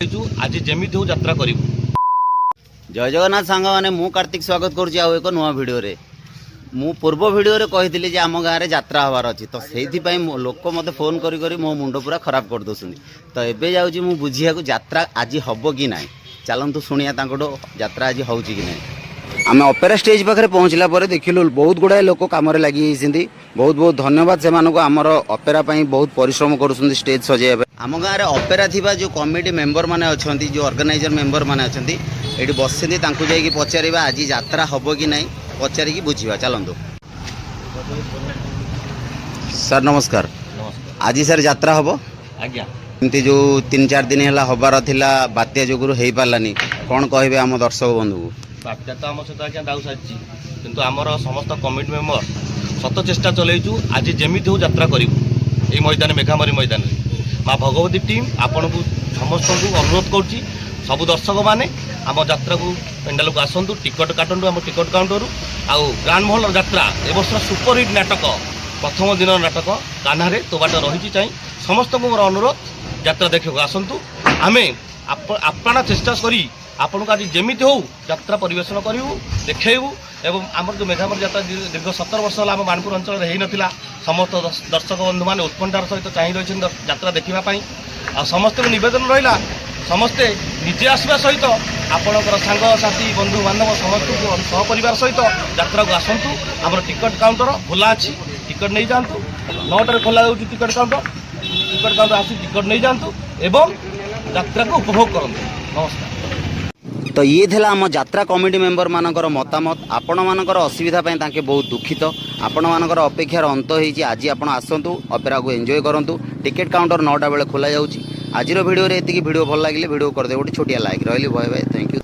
आज जमी हो यात्रा करूँ। जय जगन्नाथ सांग मैंने मु कार्तिक स्वागत करुँच आउ एक नुआ भिडियो रे मु पूर्व भिडियो रे कही जे आम गाँव में यात्रा हबार अच्छी तो से लोक मत फोन करी मो मुंड पूरा खराब कर दौरान तो एबे जाऊँ मु बुझिया यात्रा आज हम कि ना चलतु शुणिया यात्रा आज हो कि ना। आम अपेरा स्टेज पाखे पहुँचला देखिलु बहुत गुड़ाए लोक कम लगी बहुत बहुत धन्यवाद से आमर अपेरा बहुत परिश्रम कर स्टेज सजाइबा। आम गाँव में अपेरा थिबा जो कमिटी मेंबर माने अछंती जो ऑर्गेनाइजर मेंबर माने अछंती एठी बसती जाइए पचार आज यात्रा हम कि ना पचारिकी बुझा चलतु। सर नमस्कार। आज सर यात्रा हम आज्ञा एमती जो 3-4 दिन है हबार थिला बात्या जो हो पारानी कौन कहे आम दर्शक बंधु को बात्या तो आम सहित आज्ञा दाऊ सारी किंतु आमर समस्त कमिटी मेंबर सत चेष्टा चलैचु आज जमी हो यात्रा करूँ ये मैदान मेघामरी मैदान माँ भगवती टीम आपण को समस्त को अनुरोध करुच्ची सबू दर्शक मैंने आम यात्रा को पेंडाल को आसतु टिकट काटू आम टिकट काउंटर आउ ग्रांड महल यात्रा ए वर्ष सुपरहिट नाटक प्रथम दिन नाटक कान्हारे तो बाट रही चाहिए समस्त को मोर अनुरोध यात्रा देखा आसतु आम आपणा चेष्टा करी आपण को आज जमी हो यात्रा परिवेशन करूँ देखू एवं आमर जो मेघामरी यात्रा दीर्घ 17 वर्ष है आम बाणपुर अंचल हो नाला समस्त दर्शक बंधु मैंने उत्कंठार सहित चाह रही यात्रा देखापी आ समस्त नवेदन रहा समस्ते निजे आसवा सहित आपणकर सांगसाथी बंधु बांधव समस्त को सहपर सहित यात्रा को आसतु आम टिकट काउंटर खोला अच्छी टिकट नहीं जातु 9टार खोला जाऊँगी टिकट काउंटर आसी टिकट नहीं जातु एवं यात्रा को उपभोग करूँ। नमस्कार। तो ये थिला आम यात्रा कमिटी मेंबर मानकर मतामत आपण मानकर असुविधा पई तांके बहुत दुखित आपण मानकर अपेक्षार अंत होईची आज आपण आसंतु अपेरा को एंजॉय करंतु टिकट काउंटर 9टा बेले खोला जाउची। आजिर वीडियो रे एतिकी वीडियो भल लागिले वीडियो कर दे गोटे छोटिया लाइक रहली बाय बाय थैंक यू।